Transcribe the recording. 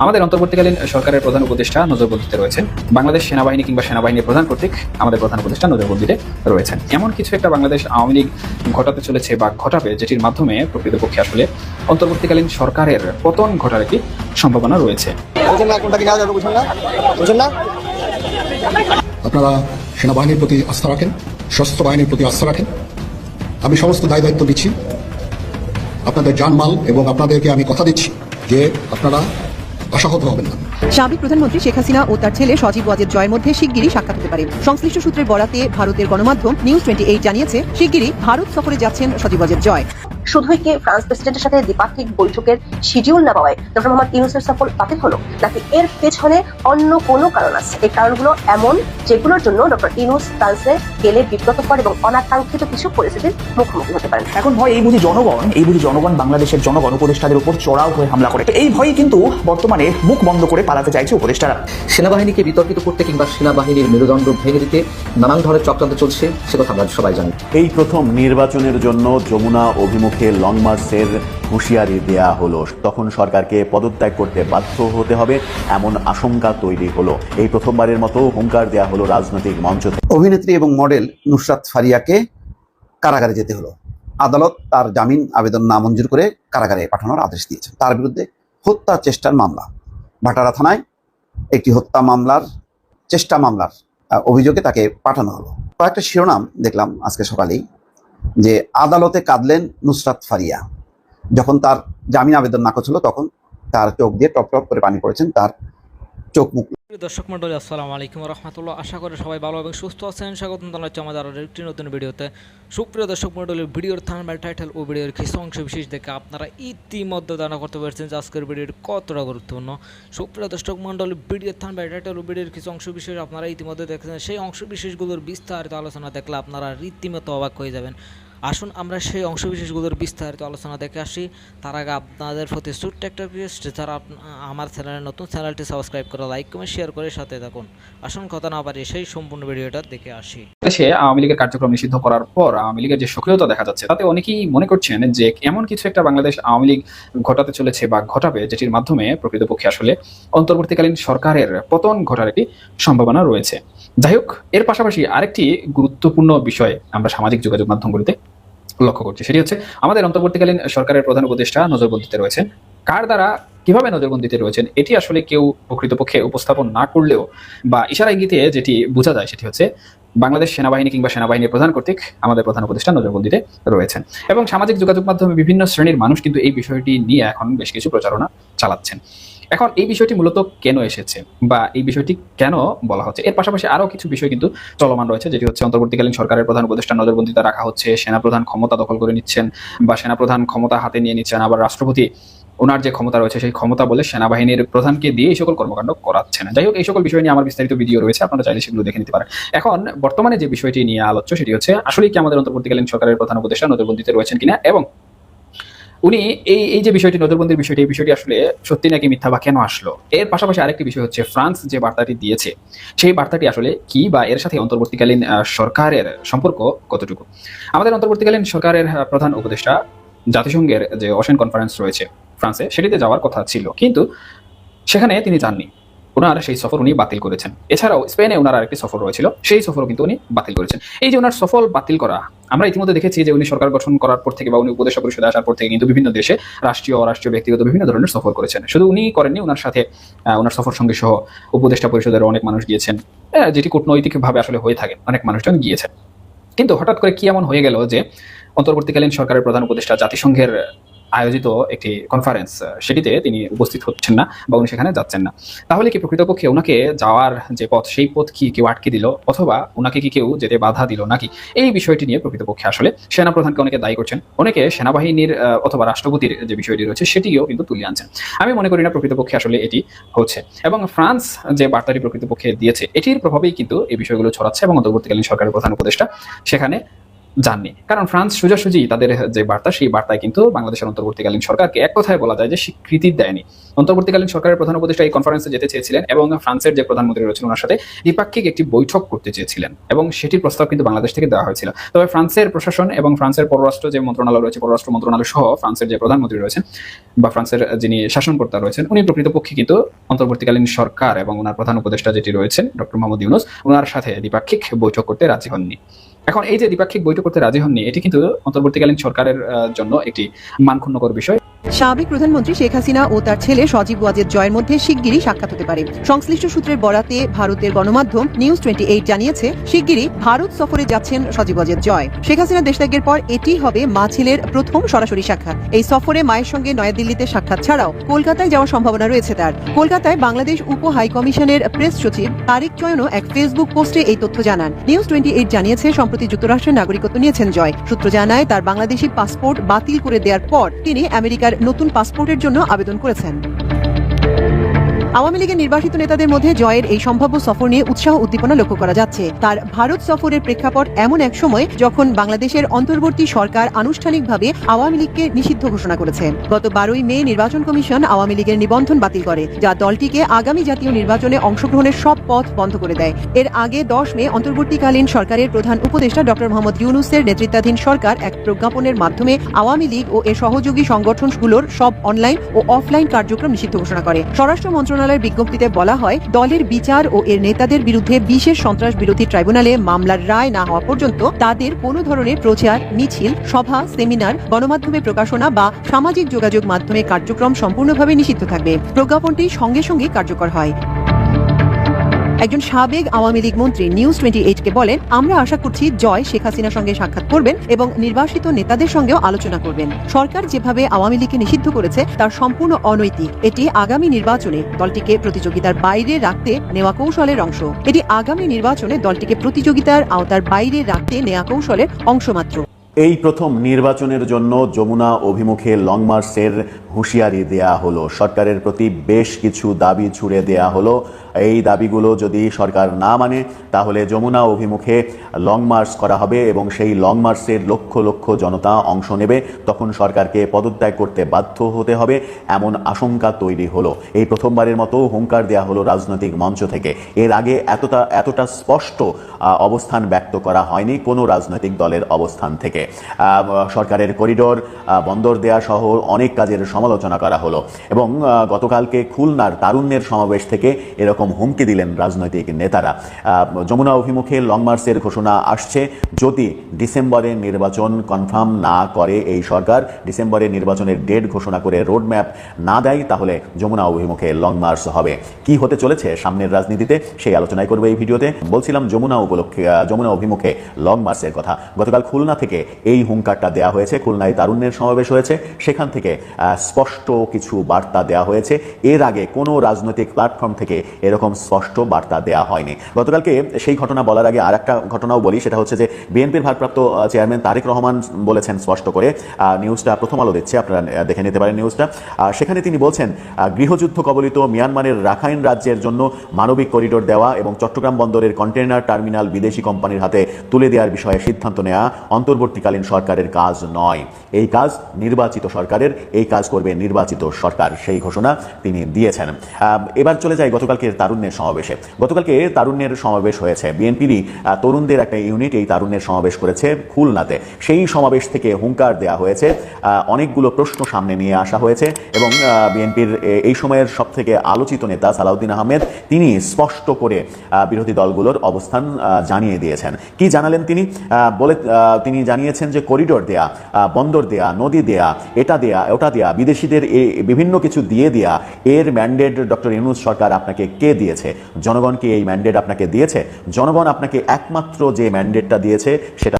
আমাদের অন্তর্বর্তীকালীন সরকারের প্রধান উপদেষ্টা নজরবন্দিতে রয়েছেন। বাংলাদেশ সেনাবাহিনী কিংবা সেনাবাহিনীর প্রধান কর্তৃক আমাদের প্রধান উপদেষ্টা নজরবন্দিতে রয়েছেন। এমন কিছু একটা বাংলাদেশ আওয়ামী লীগ ঘটাতে চলেছে বা ঘটাবে, যেটির মাধ্যমে প্রকৃতপক্ষে আসলে অন্তর্বর্তীকালীন সরকারের পতন ঘটার একটি সম্ভাবনা রয়েছে। আপনারা সেনাবাহিনীর প্রতি আস্থা রাখেন, সশস্ত্র বাহিনীর প্রতি আস্থা রাখেন। আমি সমস্ত দায়িত্ব দিচ্ছি, আপনাদের জানমাল, এবং আপনাদেরকে আমি কথা দিচ্ছি যে আপনারা আশাহত হবেন না। সাবেক প্রধানমন্ত্রী শেখ হাসিনা ও তার ছেলে সজীব ওয়াজেদ জয়ের মধ্যে শিগগিরই সাক্ষাৎ হতে পারে। সংশ্লিষ্ট সূত্রের বরাতে ভারতের গণমাধ্যম নিউজ 28 জানিয়েছে, শিগগিরই ভারত সফরে যাচ্ছেন সজীব ওয়াজেদ জয়। শুধুই কি ফ্রান্স প্রেসিডেন্টের সাথে দ্বিপাক্ষিক বৈঠকের শিডিউল না পাওয়ায় ডক্টর মোহাম্মদ ইউনূসের সফর বাতিল হলো, নাকি এর পেছনে অন্য কোনো কারণ আছে? এই কারণগুলো এমন যেগুলোর জন্য ডক্টর ইউনূস ফ্রান্সে গেলে বিব্রতকর এবং অনাকাঙ্ক্ষিত কিছু পরিস্থিতির মুখোমুখি হতে পারেন। এখন ভয় এই বুঝি জনগণ বাংলাদেশের জনগণ উপদেষ্টাদের উপর চড়াও হয়ে হামলা করে। এই ভয় কিন্তু বর্তমানে মুখ বন্ধ করে পালাতে চাইছে উপদেষ্টারা। সেনাবাহিনীকে বিতর্কিত করতে কিংবা সেনাবাহিনীর মেরুদণ্ড ভেঙে দিতে নানান ধরনের চক্রান্ত চলছে, সে কথা আমরা সবাই জানি। এই প্রথম নির্বাচনের জন্য যমুনা অভিমুখে লং মার্চের হুঁশিয়ারি দেয়া হলো। তখন সরকারকে পদত্যাগ করতে বাধ্য হতে হবে এমন আশঙ্কা তৈরি হলো। এই প্রথমবারের মতো হুঙ্কার দেয়া হলো রাজনৈতিক মঞ্চ থেকে। অভিনেত্রী এবং মডেল নুসরাত ফারিয়াকে কারাগারে যেতে হলো। আদালত তার জামিন আবেদন নামঞ্জুর করে কারাগারে পাঠানোর আদেশ দিয়েছেন। তার বিরুদ্ধে হত্যা চেষ্টার মামলা, ভাটারা থানায় একটি হত্যা মামলার অভিযোগে তাকে পাঠানো হলো। কয়েকটা শিরোনাম দেখলাম আজকে সকালেই, যে আদালতে কাঁদলেন নুসরাত ফারিয়া। যখন তার জামিন আবেদন নাকচ হলো, তখন তার চোখ দিয়ে টপ টপ করে পানি পড়েছেন, তার চোখ মুখ। দর্শক মন্ডলী, আসসালামু আলাইকুম রহমতুল্লাহ। আশা করি সবাই ভালো এবং সুস্থ আছেন। স্বাগতম জানাচ্ছি আমাদের আরও একটি নতুন ভিডিওতে। সুপ্রিয় দর্শক মন্ডলী, ভিডিওর থাম্বনেল, টাইটেল ও ভিডিওর কিছু অংশ বিশেষ দেখে আপনারা ইতিমধ্যে ধারণা করতে পারছেন যে আজকের ভিডিওর কতটা গুরুত্বপূর্ণ। সুপ্রিয় দর্শক মন্ডলী, ভিডিওর থাম্বনেল, টাইটেল ও ভিডিওর কিছু অংশ বিশেষ আপনারা ইতিমধ্যে দেখেছেন। সেই অংশ বিশেষগুলোর বিস্তারিত আলোচনা দেখলে আপনারা রীতিমতো অবাক হয়ে যাবেন। আসুন আমরা সেই অংশবিশেষগুলোর বিস্তারিত আলোচনা দেখে আসি। তার আগে আপনাদের প্রতি ছোট্ট একটা রিকোয়েস্ট, যারা আমার চ্যানেলে নতুন, চ্যানেলটি সাবস্ক্রাইব করে লাইক কমেন্ট শেয়ার করে সাথে থাকুন। আসুন কথা না বাড়িয়ে সেই সম্পূর্ণ ভিডিওটা দেখে আসি। দেশে আওয়ামী লীগের কার্যক্রম নিষিদ্ধ করার পর আওয়ামী লীগের যে সক্রিয়তা দেখা যাচ্ছে, তাতে অনেকেই মনে করছেন যে এমন কিছু একটা বাংলাদেশ আওয়ামী লীগ ঘটাতে চলেছে বা ঘটাবে, যেটির মাধ্যমে প্রকৃতপক্ষে আসলে অন্তর্বর্তীকালীন সরকারের পতন ঘটার একটি সম্ভাবনা রয়েছে। যাই হোক, এর পাশাপাশি আরেকটি গুরুত্বপূর্ণ বিষয় আমরা সামাজিক যোগাযোগ মাধ্যমগুলিতে লক্ষ্য করছি, সেটি হচ্ছে আমাদের অন্তর্বর্তীকালীন সরকারের প্রধান উপদেষ্টা নজরবন্দিতে রয়েছেন। কার দ্বারা, কিভাবে নজরবন্দিতে রয়েছেন, এটি আসলে কেউ প্রকৃতপক্ষে উপস্থাপন না করলেও বা ইশারা ইঙ্গিতে যেটি বোঝা যায়, সেটি হচ্ছে বাংলাদেশ সেনাবাহিনী কিংবা সেনাবাহিনীর প্রধান কর্তৃক আমাদের প্রধান উপদেষ্টা নজরবন্দিতে রয়েছেন। এবং সামাজিক যোগাযোগ মাধ্যমে বিভিন্ন শ্রেণীর মানুষ কিন্তু এই বিষয়টি নিয়ে এখন বেশ কিছু প্রচারণা চালাচ্ছেন। এখন এই বিষয়টি মূলত কেন এসেছে বা এই বিষয়টি কেন বলা হচ্ছে, এর পাশাপাশি আরও কিছু বিষয় কিন্তু চলমান রয়েছে, যেটি হচ্ছে অন্তর্বর্তীকালীন সরকারের প্রধান উপদেষ্টা নজরবন্দিতে রাখা হচ্ছে, সেনাপ্রধান ক্ষমতা দখল করে নিচ্ছেন বা সেনাপ্রধান ক্ষমতা হাতে নিয়ে নিচ্ছেন, আবার রাষ্ট্রপতি ওনার যে ক্ষমতা রয়েছে সেই ক্ষমতা বলে সেনাবাহিনীর প্রধানকে দিয়ে এই সকল কর্মকাণ্ড করাচ্ছেন। যাই হোক, এই সকল বিষয় নিয়ে আমার বিস্তারিত ভিডিও রয়েছে, আপনারা চাইলে সেগুলো দেখে নিতে পারেন। এখন বর্তমানে যে বিষয়টি নিয়ে আলোচ্য, সেটি হচ্ছে আসলে কি আমাদের অন্তর্বর্তীকালীন সরকারের প্রধান উপদেষ্টা নজরবন্দিতে রয়েছেন কিনা, এবং উনি এই যে বিষয়টি, নজরবন্দির বিষয়টি, এই বিষয়টি আসলে সত্যি নাকি মিথ্যা বা কেন আসলো। এর পাশাপাশি আরেকটি বিষয় হচ্ছে ফ্রান্স যে বার্তাটি দিয়েছে, সেই বার্তাটি আসলে কি বা এর সাথে অন্তর্বর্তীকালীন সরকারের সম্পর্ক কতটুকু। আমাদের অন্তর্বর্তীকালীন সরকারের প্রধান উপদেষ্টা জাতিসংঘের যে ওশেন কনফারেন্স রয়েছে ফ্রান্সে, সেটিতে যাওয়ার কথা ছিল, কিন্তু সেখানে তিনি যাননি। ওনার সেই সফর উনি বাতিল করেছেন। এছাড়াও স্পেনে ওনার আরেকটি সফর রয়েছিল, সেই সফরও কিন্তু উনি বাতিল করেছেন। এই যে ওনার সফর বাতিল করা, আমরা ইতিমধ্যে দেখেছি যে উনি সরকার গঠন করার পর থেকে বা উনি উপদেষ্টা পরিষদে আসার পর থেকে কিন্তু বিভিন্ন দেশে রাষ্ট্রীয়, অরাষ্ট্রীয়, ব্যক্তিগত বিভিন্ন ধরনের সফর করেছেন। শুধু উনি করেননি, ওনার সাথে ওনার সফর সঙ্গে সহ উপদেষ্টা পরিষদের অনেক মানুষ গিয়েছেন, যেটি কূটনৈতিকভাবে আসলে হয়ে থাকে, অনেক মানুষজন গিয়েছেন। কিন্তু হঠাৎ করে কি এমন হয়ে গেল যে অন্তর্বর্তীকালীন সরকারের প্রধান উপদেষ্টা জাতিসংঘের আয়োজিত একটি কনফারেন্স, সেটিতে তিনি উপস্থিত হচ্ছেন না বা উনি সেখানে যাচ্ছেন না। তাহলে কি প্রকৃতপক্ষে ওনাকে যাওয়ার যে পথ, সেই পথ কি কেউ আটকে দিল, অথবা ওনাকে কি কেউ যেতে বাধা দিল নাকি? এই বিষয়টি নিয়ে প্রকৃতপক্ষে আসলে সেনাপ্রধানকে অনেকে দায়ী করছেন, অনেকে সেনাবাহিনীর অথবা রাষ্ট্রপতির যে বিষয়টি রয়েছে সেটিও কিন্তু তুলে আনছেন। আমি মনে করি না প্রকৃতপক্ষে আসলে এটি হচ্ছে, এবং ফ্রান্স যে বার্তাটি প্রকৃতপক্ষে দিয়েছে, এটির প্রভাবেই কিন্তু এই বিষয়গুলো ছড়াচ্ছে এবং অন্তর্বর্তীকালীন সরকারের প্রধান উপদেষ্টা সেখানে যাননি, কারণ ফ্রান্স সোজাসুজি তাদের যে বার্তা, সেই বার্তায় কিন্তু বাংলাদেশের অন্তর্বর্তীকালীন সরকারকে এক কথায় বলা যায় যে স্বীকৃতি দেয়নি। অন্তর্বর্তীকালীন সরকারের প্রধান উপদেষ্টা এই কনফারেন্সে যেতে চেয়েছিলেন এবং ফ্রান্সের যে প্রধানমন্ত্রী রয়েছেন ওনার সাথে দ্বিপাক্ষিক একটি বৈঠক করতে চেয়েছিলেন এবং সেটির প্রস্তাব কিন্তু বাংলাদেশ থেকে দেওয়া হয়েছিল। তবে ফ্রান্সের প্রশাসন এবং ফ্রান্সের পররাষ্ট্র যে মন্ত্রণালয় রয়েছে, পররাষ্ট্র মন্ত্রণালয় সহ ফ্রান্সের যে প্রধানমন্ত্রী রয়েছেন বা ফ্রান্সের যিনি শাসনকর্তা রয়েছেন, উনি প্রকৃতপক্ষে কিন্তু অন্তর্বর্তীকালীন সরকার এবং ওনার প্রধান উপদেষ্টা যেটি রয়েছেন ডক্টর মোহাম্মদ ইউনূস, ওনার সাথে দ্বিপাক্ষিক বৈঠক করতে রাজি হননি। এখন এই যে দ্বিপাক্ষিক বৈঠক করতে রাজি হননি, এটি কিন্তু অন্তর্বর্তীকালীন সরকারের জন্য একটি মানক্ষুণ্ণকর বিষয়। সাবেক প্রধানমন্ত্রী শেখ হাসিনা ও তার ছেলে সজীব ওয়াজেদ জয়ের মধ্যে শিগগিরই সাক্ষাৎ হতে পারে। সংশ্লিষ্ট সূত্রের বরাতে ভারতের গণমাধ্যম নিউজ 28 জানিয়েছে, শিগগিরই ভারত সফরে যাচ্ছেন সজীব ওয়াজেদ জয়। শেখ হাসিনা দেশত্যাগের পর এটি হবে মা ছেলের প্রথম সরাসরি সাক্ষাৎ। এই সফরে মায়ের সঙ্গে নয়াদিল্লিতে সাক্ষাৎ ছাড়াও কলকাতায় যাওয়ার সম্ভাবনা রয়েছে তার। কলকাতায় বাংলাদেশ উপ হাইকমিশনের প্রেস সচিব তারিক চয়নও এক ফেসবুক পোস্টে এই তথ্য জানান। নিউজ 28 জানিয়েছে, সম্প্রতি যুক্তরাষ্ট্রের নাগরিকত্ব নিয়েছেন জয়। সূত্র জানায়, তার বাংলাদেশি পাসপোর্ট বাতিল করে দেওয়ার পর তিনি আমেরিকার নতুন পাসপোর্টের জন্য আবেদন করেছেন। আওয়ামী লীগের নির্বাসিত নেতাদের মধ্যে জয়ের এই সম্ভাব্য সফর নিয়ে উৎসাহ উদ্দীপনা লক্ষ্য করা যাচ্ছে। তার ভারত সফরের প্রেক্ষাপট এমন এক সময় যখন বাংলাদেশের অন্তর্বর্তী সরকার আনুষ্ঠানিকভাবে আওয়ামী লীগকে নিষিদ্ধ ঘোষণা করেছে। গত 12 মে নির্বাচন কমিশন আওয়ামী লীগের নিবন্ধন বাতিল করে, যা দলটিকে আগামী জাতীয় নির্বাচনে অংশগ্রহণের সব পথ বন্ধ করে দেয়। এর আগে 10 মে অন্তর্বর্তীকালীন সরকারের প্রধান উপদেষ্টা ডক্টর মোহাম্মদ ইউনূসের নেতৃত্বাধীন সরকার এক প্রজ্ঞাপনের মাধ্যমে আওয়ামী লীগ ও এর সহযোগী সংগঠনগুলোর সব অনলাইন ও অফলাইন কার্যক্রম নিষিদ্ধ ঘোষণা করে। স্বরাষ্ট্র মন্ত্রণালয়ের বিজ্ঞপ্তিতে বলা হয়, দলের বিচার ও এর নেতাদের বিরুদ্ধে বিশেষ সন্ত্রাস বিরোধী ট্রাইব্যুনালে মামলার রায় না হওয়া পর্যন্ত তাদের কোনো ধরনের প্রচার, মিছিল, সভা, সেমিনার, গণমাধ্যমে প্রকাশনা বা সামাজিক যোগাযোগ মাধ্যমে কার্যক্রম সম্পূর্ণভাবে নিষিদ্ধ থাকবে। প্রজ্ঞাপনটি সঙ্গে সঙ্গে কার্যকর হয়। একজন সাবেক আওয়ামী লীগ মন্ত্রী নিউজ 28-কে বলেন, আমরা আশা করছি জয় শেখ হাসিনার সঙ্গে সাক্ষাৎ করবেন এবং নির্বাসিত নেতাদের সঙ্গেও আলোচনা করবেন। সরকার যেভাবে আওয়ামী লীগকে নিষিদ্ধ করেছে তার সম্পূর্ণ অনৈতিক। এটি আগামী নির্বাচনে দলটিকে প্রতিযোগিতার বাইরে রাখতে নেওয়া কৌশলের অংশ। এটি আগামী নির্বাচনে দলটিকে প্রতিযোগিতার আওতার বাইরে রাখতে নেওয়া কৌশলের অংশ মাত্র। এই প্রথম নির্বাচনের জন্য যমুনা অভিমুখে লং মার্চের হুঁশিয়ারি দেয়া হলো। সরকারের প্রতি বেশ কিছু দাবি ছুড়ে দেয়া হলো। এই দাবিগুলো যদি সরকার না মানে তাহলে যমুনা অভিমুখে লং মার্চ করা হবে এবং সেই লং মার্চের লক্ষ লক্ষ জনতা অংশ নেবে। তখন সরকারকে পদত্যাগ করতে বাধ্য হতে হবে, এমন আশঙ্কা তৈরি হলো। এই প্রথমবারের মতো হুঙ্কার দেয়া হলো রাজনৈতিক মঞ্চ থেকে। এর আগে এতটা স্পষ্ট অবস্থান ব্যক্ত করা হয়নি কোনো রাজনৈতিক দলের অবস্থান থেকে। সরকারের করিডোর, বন্দর দেয়া সহ অনেক কাজের সমালোচনা করা হলো এবং গতকালকে খুলনার তারুণ্যের সমাবেশ থেকে এরকম হুমকি দিলেন রাজনৈতিক নেতারা। যমুনা অভিমুখে লং মার্চের ঘোষণা আসছে যদি ডিসেম্বরে নির্বাচন কনফার্ম না করে এই সরকার, ডিসেম্বরে নির্বাচনের ডেট ঘোষণা করে রোডম্যাপ না দেয়, তাহলে যমুনা অভিমুখে লং মার্চ হবে। কি হতে চলেছে সামনের রাজনীতিতে সেই আলোচনাই করবে এই ভিডিওতে। বলছিলাম যমুনা অভিমুখে লং মার্চের কথা। গতকাল খুলনা থেকে এই হুঙ্কারটা দেয়া হয়েছে। খুলনায় তারুণ্যের সমাবেশ হয়েছে, সেখান থেকে স্পষ্ট কিছু বার্তা দেয়া হয়েছে। এর আগে কোনো রাজনৈতিক প্ল্যাটফর্ম থেকে এরকম স্পষ্ট বার্তা দেয়া হয়নি। গতকালকে সেই ঘটনা বলার আগে আর একটা ঘটনাও বলি, সেটা হচ্ছে যে বিএনপির ভারপ্রাপ্ত চেয়ারম্যান তারেক রহমান বলেছেন স্পষ্ট করে, নিউজটা প্রথম আলো দিচ্ছে, আপনারা দেখে নিতে পারেন নিউজটা। সেখানে তিনি বলছেন, গৃহযুদ্ধ কবলিত মিয়ানমারের রাখাইন রাজ্যের জন্য মানবিক করিডোর দেওয়া এবং চট্টগ্রাম বন্দরের কন্টেইনার টার্মিনাল বিদেশি কোম্পানির হাতে তুলে দেওয়ার বিষয়ে সিদ্ধান্ত নেওয়া অন্তর্বর্তীকালীন সরকারের কাজ নয়। এই কাজ নির্বাচিত সরকারের, এই কাজ করবে নির্বাচিত সরকার, সেই ঘোষণা তিনি দিয়েছেন। এবার চলে যায় গতকালকে তারুণ্যের সমাবেশে। গতকালকে তারুণ্যের সমাবেশ হয়েছে, বিএনপিরই তরুণদের একটা ইউনিট এই তারুণ্যের সমাবেশ করেছে খুলনাতে। সেই সমাবেশ থেকে হুঙ্কার দেওয়া হয়েছে, অনেকগুলো প্রশ্ন সামনে নিয়ে আসা হয়েছে এবং বিএনপির এই সময়ের সব থেকে আলোচিত নেতা সালাউদ্দিন আহমেদ তিনি স্পষ্ট করে বিরোধী দলগুলোর অবস্থান জানিয়ে দিয়েছেন। কি জানালেন তিনি? তিনি জানিয়েছেন যে করিডোর দেয়া, বন্দর দেয়া, নদী দেয়া, এটা দেয়া, ওটা দেয়া, বিদেশিদের বিভিন্ন কিছু দিয়ে দেয়া, এর ম্যান্ডেট ডক্টর ইউনূস সরকার আপনাকে কে দিয়েছে? জনগণ কি এই ম্যান্ডেট আপনাকে দিয়েছে? জনগণ আপনাকে একমাত্র যে ম্যান্ডেটটা দিয়েছে সেটা